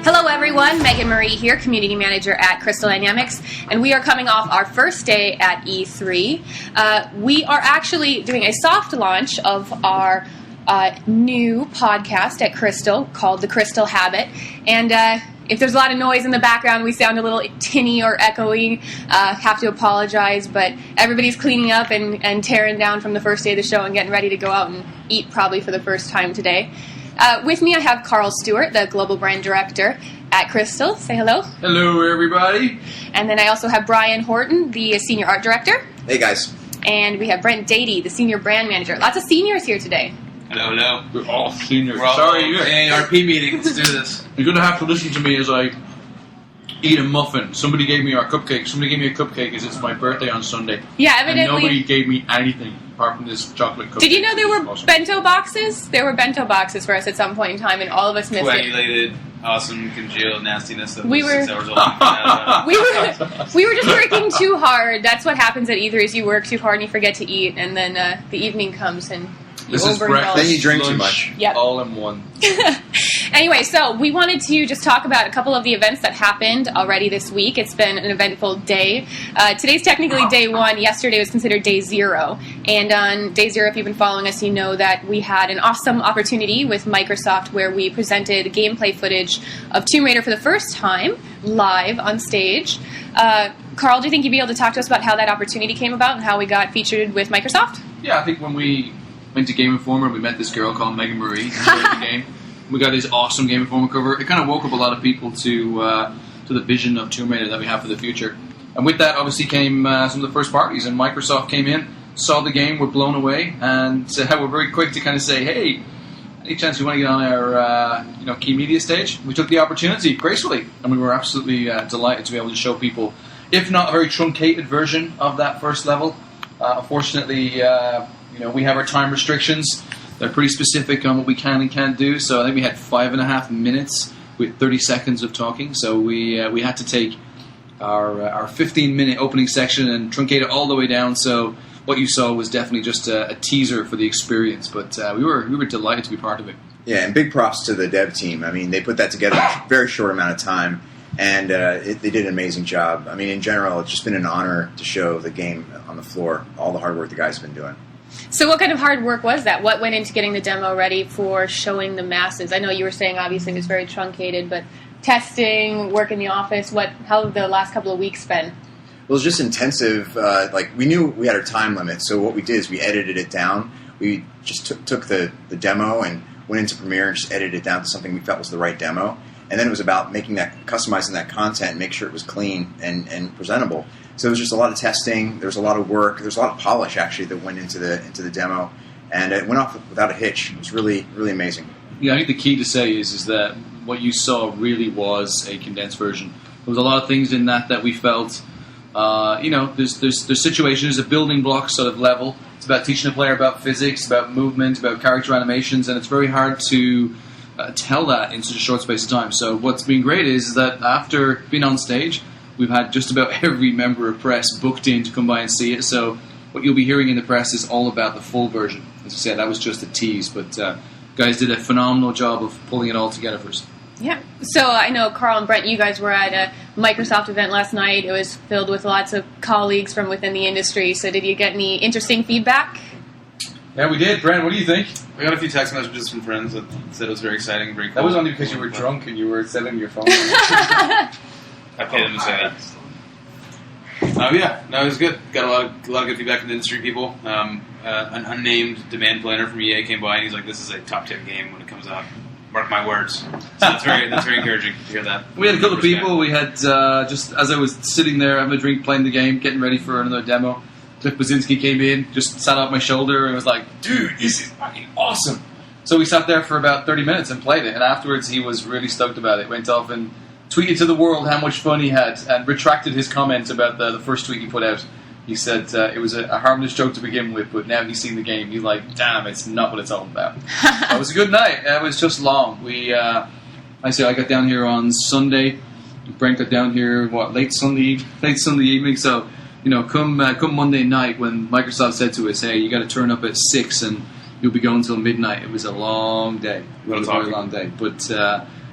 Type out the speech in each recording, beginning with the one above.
Hello everyone, Megan Marie here, Community Manager at Crystal Dynamics, and we are coming off our first day at E3. We are actually doing a soft launch of our new podcast at Crystal called The Crystal Habit, and if there's a lot of noise in the background, we sound a little tinny or echoey, have to apologize, but everybody's cleaning up and tearing down from the first day of the show and getting ready to go out and eat probably for the first time today. With me, I have Karl Stewart, the Global Brand Director at Crystal. Say hello. Hello, everybody. And then I also have Brian Horton, the Senior Art Director. Hey, guys. And we have Brent Dady, the Senior Brand Manager. Lots of seniors here today. Hello, hello. We're all seniors. We're all Sorry, AARP meeting. Let's do this. You're going to have to listen to me as I eat a muffin. Somebody gave me our cupcake. Somebody gave me a cupcake because it's my birthday on Sunday. Yeah, evidently. And nobody gave me anything apart from this chocolate cupcake. Did you know there were awesome. bento boxes? There were bento boxes for us at some point in time, and all of us missed it. Coagulated, awesome, congealed nastiness that We was were- 6 hours old. We were just working too hard. That's what happens at either is you work too hard and you forget to eat, and then the evening comes and you This is overindulge. breakfast, Then you drink too lunch, much. Yep. all in one. Anyway, so we wanted to just talk about a couple of the events that happened already this week. It's been an eventful day. Today's technically day one. Yesterday was considered day zero. And on day zero, if you've been following us, you know that we had an awesome opportunity with Microsoft where we presented gameplay footage of Tomb Raider for the first time live on stage. Karl, do you think you'd be able to talk to us about how that opportunity came about and how we got featured with Microsoft? Yeah, I think when we went to Game Informer, we met this girl called Meagan Marie who played the game. We got this awesome Game Informer cover. It kind of woke up a lot of people to the vision of Tomb Raider that we have for the future. And with that, obviously, came some of the first parties. And Microsoft came in, saw the game, were blown away, and we're very quick to kind of say, hey, any chance you want to get on our key media stage? We took the opportunity gracefully, and we were absolutely delighted to be able to show people, if not a very truncated version of that first level. Unfortunately, we have our time restrictions. They're pretty specific on what we can and can't do. So I think we had 5.5 minutes with 30 seconds of talking. So we had to take our 15-minute opening section and truncate it all the way down. So what you saw was definitely just a teaser for the experience. But we were delighted to be part of it. Yeah, and big props to the dev team. I mean, they put that together in a very short amount of time, and they did an amazing job. I mean, in general, it's just been an honor to show the game on the floor, all the hard work the guys have been doing. So what kind of hard work was that? What went into getting the demo ready for showing the masses? I know you were saying obviously it was very truncated, but testing, work in the office, how have the last couple of weeks been? Well, it was just intensive. We knew we had our time limit, so what we did is we edited it down. We just took the demo and went into Premiere and just edited it down to something we felt was the right demo. And then it was about customizing that content, make sure it was clean and presentable. So it was just a lot of testing. There was a lot of work. There's a lot of polish actually that went into the demo, and it went off without a hitch. It was really, really amazing. Yeah, I think the key to say is that what you saw really was a condensed version. There was a lot of things in that we felt, there's situations, a building block sort of level. It's about teaching a player about physics, about movement, about character animations, and it's very hard to tell that in such a short space of time. So what's been great is that after being on stage, we've had just about every member of press booked in to come by and see it. So what you'll be hearing in the press is all about the full version. As I said, that was just a tease, but guys did a phenomenal job of pulling it all together for us. Yeah. So I know Karl and Brent, you guys were at a Microsoft event last night. It was filled with lots of colleagues from within the industry. So did you get any interesting feedback? Yeah, we did. Brent, what do you think? I got a few text messages from friends that said it was very exciting, very cool. That was only because you were drunk and you were selling your phone. I paid them to say that. It was good. Got a lot of good feedback from the industry people. An unnamed demand planner from EA came by and he's like, "This is a top 10 game when it comes out. Mark my words." So that's very encouraging to hear that. We had a couple of people. We had just as I was sitting there having a drink, playing the game, getting ready for another demo. Cliff Baczynski came in, just sat off my shoulder and was like, "Dude, this is fucking awesome." So we sat there for about 30 minutes and played it, and afterwards he was really stoked about it. Went off and tweeted to the world how much fun he had and retracted his comment about the first tweet he put out. He said it was a harmless joke to begin with, but now he's seen the game, he's like, damn, it's not what it's all about. It was a good night. It was just long. I got down here on Sunday. Brent got down here, late Sunday evening. So, come Monday night when Microsoft said to us, hey, you got to turn up at 6 and you'll be going till midnight. It was a long day. It was a very long day. But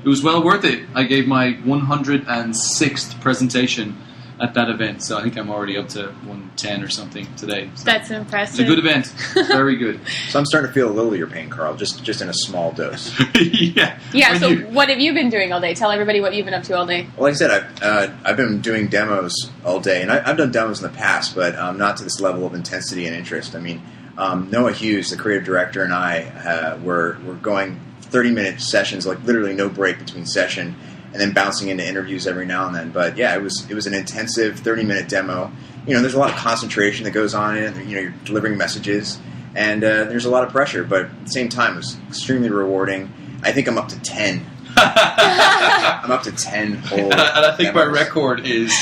it was well worth it. I gave my 106th presentation at that event, so I think I'm already up to 110 or something today. So That's impressive. it's a good event. Very good. So I'm starting to feel a little of your pain, Karl, just in a small dose. Yeah. Yeah, so what have you been doing all day? Tell everybody what you've been up to all day. Well, like I said, I've been doing demos all day, and I've done demos in the past, but not to this level of intensity and interest. I mean, Noah Hughes, the creative director, and I were going 30-minute sessions, like literally no break between session, and then bouncing into interviews every now and then. But yeah, it was an intensive 30-minute demo. There's a lot of concentration that goes on in it. You're delivering messages, and there's a lot of pressure. But at the same time, it was extremely rewarding. I think I'm up to 10. I'm up to 10 whole. And I think demos. my record is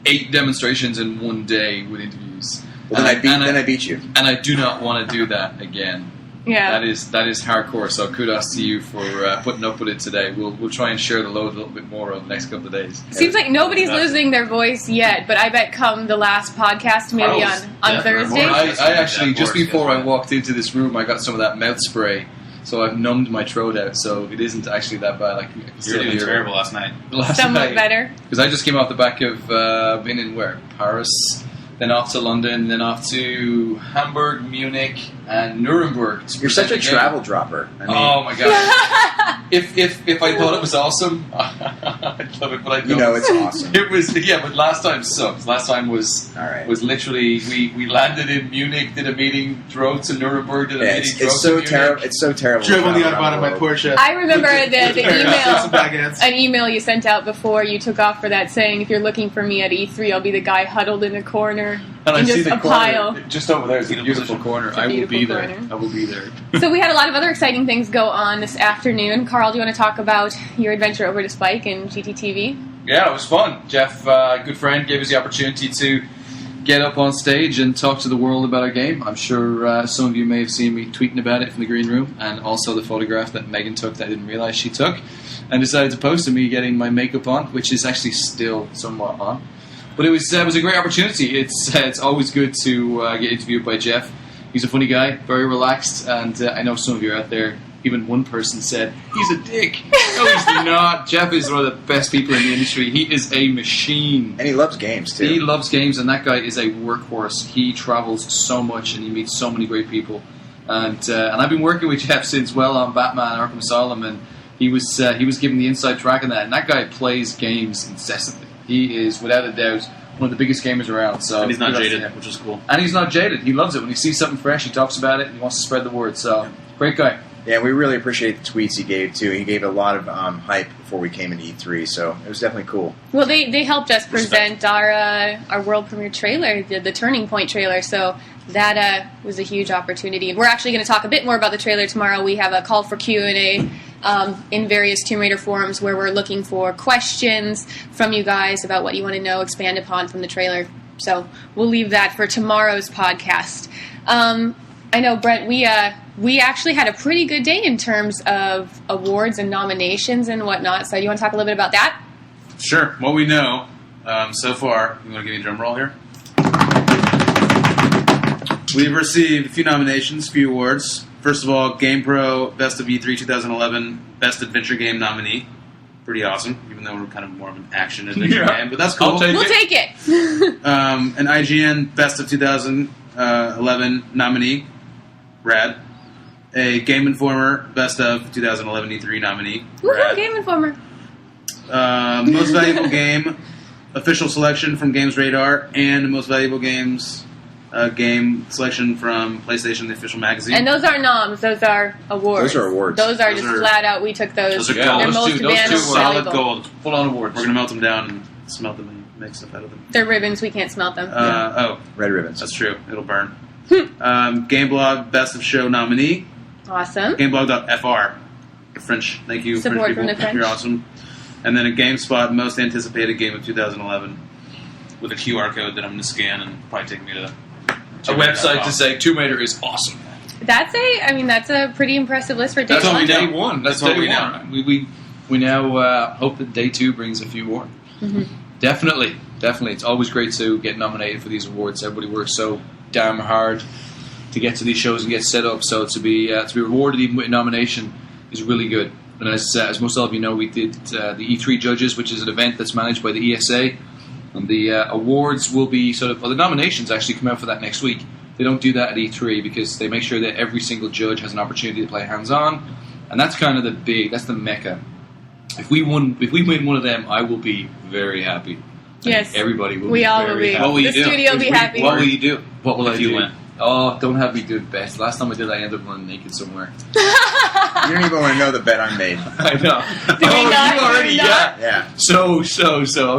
8 demonstrations in one day with interviews. Well, then I beat you. And I do not want to do that again. Yeah. That is hardcore. So kudos to you for putting up with it today. We'll try and share the load a little bit more over the next couple of days. Seems like nobody's losing their voice yet, but I bet come the last podcast, maybe on Thursday. I actually, just before I walked into this room, I got some of that mouth spray, so I've numbed my throat out, so it isn't actually that bad. Like, You were doing terrible last night. Somewhat better. Because I just came off the back of being in Paris, then off to London, then off to Hamburg, Munich, and Nuremberg. You're such a travel dropper. I mean, Oh my god! if I thought it was awesome, I'd love it. But I don't. it's awesome. It was but last time sucked. Last time was All right. was literally we landed in Munich, did a meeting, drove to Nuremberg, did a meeting, drove it's so to terrible. Munich. It's so terrible. Drove on the Travel Autobahn in my around the world. Porsche. I remember the Some email, baguettes. an email you sent out before you took off for that saying, if you're looking for me at E3, I'll be the guy huddled in a corner And I in see just the a corner pile. just over there. It's a beautiful corner. It's a I will be beautiful there. corner. I will be there. So we had a lot of other exciting things go on this afternoon. Karl, do you want to talk about your adventure over to Spike and GTTV? Yeah, it was fun. Jeff, good friend, gave us the opportunity to get up on stage and talk to the world about our game. I'm sure some of you may have seen me tweeting about it from the green room, and also the photograph that Meagan took that I didn't realize she took, and decided to post of me getting my makeup on, which is actually still somewhat on. But it was a great opportunity. It's always good to get interviewed by Jeff. He's a funny guy, very relaxed, and I know some of you out there, even one person said, he's a dick. No, he's not. Jeff is one of the best people in the industry. He is a machine. And he loves games, too. He loves games, and that guy is a workhorse. He travels so much, and he meets so many great people. And I've been working with Jeff since on Batman Arkham Asylum, and he was given the inside track on that. And that guy plays games incessantly. He is, without a doubt, one of the biggest gamers around. So And he's not kudos to jaded, him. which is cool. And he's not jaded. He loves it. When he sees something fresh, he talks about it, and he wants to spread the word. So, great guy. Yeah, we really appreciate the tweets he gave, too. He gave a lot of hype before we came into E3, so it was definitely cool. Well, they helped us present our world premiere trailer, the Turning Point trailer, so that was a huge opportunity. And we're actually going to talk a bit more about the trailer tomorrow. We have a call for Q&A in various Tomb Raider forums where we're looking for questions from you guys about what you want to know, expand upon from the trailer. So we'll leave that for tomorrow's podcast. I know, Brent, we actually had a pretty good day in terms of awards and nominations and whatnot. So you want to talk a little bit about that? Sure. What we know so far, you want to give me a drum roll here? We've received a few nominations, a few awards. First of all, GamePro Best of E3 2011 Best Adventure Game nominee. Pretty awesome, even though we're kind of more of an action adventure game, but that's cool. I'll take We'll take it. An IGN Best of 2011 nominee. Rad. A Game Informer Best of 2011 E3 nominee. Woohoo, Rad. Game Informer. Most Valuable Game official selection from Games Radar, and Most Valuable Games game selection from PlayStation, the official magazine. And those are noms, those are awards. Those are awards. Those are Those just are- flat out, we took those. those are gold. They're Those most two were solid valuable. gold. Full on awards. We're going to melt them down and smelt them and make stuff out of them. They're ribbons, we can't smelt them. Oh, Red ribbons. that's true. It'll burn. Gameblog Best of Show nominee. Awesome. Gameblog.fr. French. Thank you, Support French from people. the French. You're awesome. And then a GameSpot Most Anticipated Game of 2011 with a QR code that I'm going to scan and probably take me to A website to say Tomb Raider is awesome. That's a pretty impressive list for day That's all one. we know. Day one. That's Day what we one. know. We now hope that day 2 brings a few more. Mm-hmm. Definitely. It's always great to get nominated for these awards. Everybody works so damn hard to get to these shows and get set up. So to be rewarded even with a nomination is really good. And as most of you know, we did the E3 Judges, which is an event that's managed by the ESA. And the awards will be the nominations actually come out for that next week. They don't do that at E3 because they make sure that every single judge has an opportunity to play hands-on. And that's kind of that's the mecca. If we win one of them, I will be very happy. Yes. Everybody will we be all very will be. happy. What will you the do? studio will be happy. What will you do? What will if I you do? win? Oh, don't have me do best. Last time I did, I ended up running naked somewhere. You don't even want to know the bet I made. I know. Did we not? You already, Did we not? Yeah. So.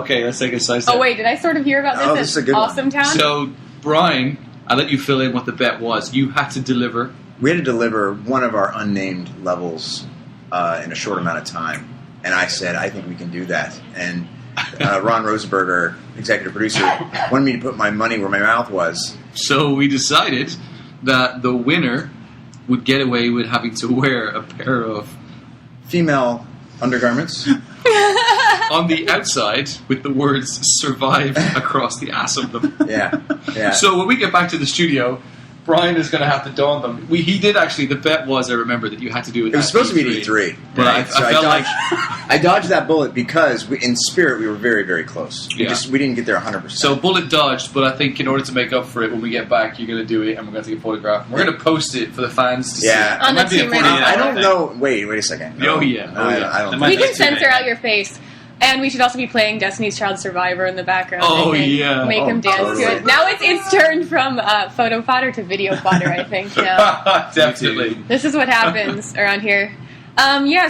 Okay, let's take a slice. Oh wait, did I sort of hear about this? Oh, this is a good one. Awesome Town. So, Brian, I'll let you fill in what the bet was. You had to deliver. We had to deliver one of our unnamed levels in a short amount of time. And I said, I think we can do that. And Ron Rosenberger, executive producer, wanted me to put my money where my mouth was. So we decided that the winner would get away with having to wear a pair of Female undergarments. on the outside with the words "survive" across the ass of them. Yeah. So when we get back to the studio, Brian is going to have to don them. He did actually. The bet was, I remember, that you had to do it. It was supposed to be at E3. But right? I felt like I dodged that bullet because in spirit we were very, very close. We Yeah. we didn't get there 100%. so bullet dodged. But I think in order to make up for it, when we get back, you're going to do it, and we're going to take a photograph. We're going to post it for the fans to Yeah. see. On It the might be a Team funny- Radio. I don't know. Wait a second. Oh, yeah. No, I don't. That we might can be censor too out your face. And we should also be playing Destiny's Child Survivor in the background. Oh, I think. yeah. Make Oh, them dance totally. to it. Now it's turned from photo fodder to video fodder, I think. Now. Definitely. This is what happens around here.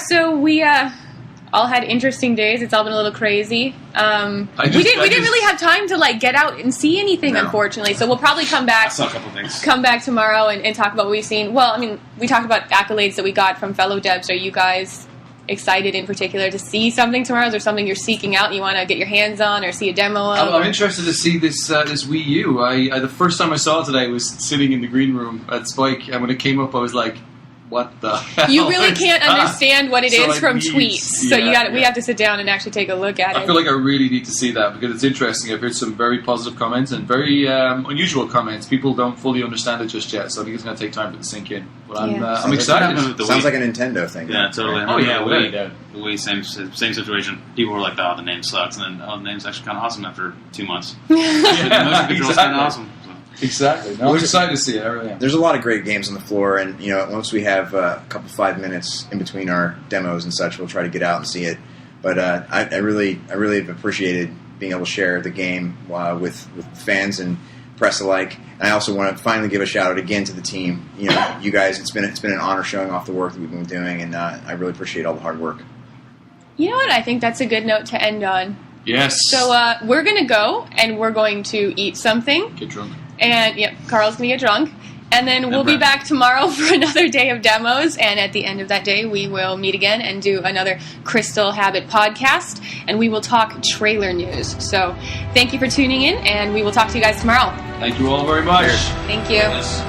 So we all had interesting days. It's all been a little crazy. We didn't really have time to get out and see anything, No. unfortunately. So we'll probably come I back. saw a couple things. Come back tomorrow and talk about what we've seen. Well, I mean, we talked about accolades that we got from fellow devs. Are you guys excited in particular to see something tomorrow? Is there something you're seeking out and you want to get your hands on or see a demo of? I'm interested to see this Wii U. I the first time I saw it today was sitting in the green room at Spike, and when it came up, I was like, "What the hell?" You really is can't that? understand what it So is I from need- tweets. So yeah, we have to sit down and actually take a look at I it. feel like I really need to see that because it's interesting. I've heard some very positive comments and very unusual comments. People don't fully understand it just yet, so I think it's going to take time for it to sink in. But I'm Sounds excited. like- The Sounds Wii. like a Nintendo thing. Yeah, totally. Oh, yeah, the without a Wii. doubt. The Wii, same situation. People were like, "Oh, the name sucks," and then, "Oh, the name's actually kind of awesome." After 2 months, the motion control's kind of awesome. So. Exactly. No, I'm excited to see it. I really am. There's a lot of great games on the floor, and once we have a couple 5 minutes in between our demos and such, we'll try to get out and see it. But I really have appreciated being able to share the game with fans and press alike. And I also want to finally give a shout out again to the team. You guys, it's been an honor showing off the work that we've been doing, and I really appreciate all the hard work. You know what? I think that's a good note to end on. Yes. So we're going to go and we're going to eat something. Get drunk. And Carl's going to get drunk. And then we'll be Brent. back tomorrow for another day of demos. And at the end of that day, we will meet again and do another Crystal Habit podcast. And we will talk trailer news. So thank you for tuning in, and we will talk to you guys tomorrow. Thank you all very much. Thank you. Yes.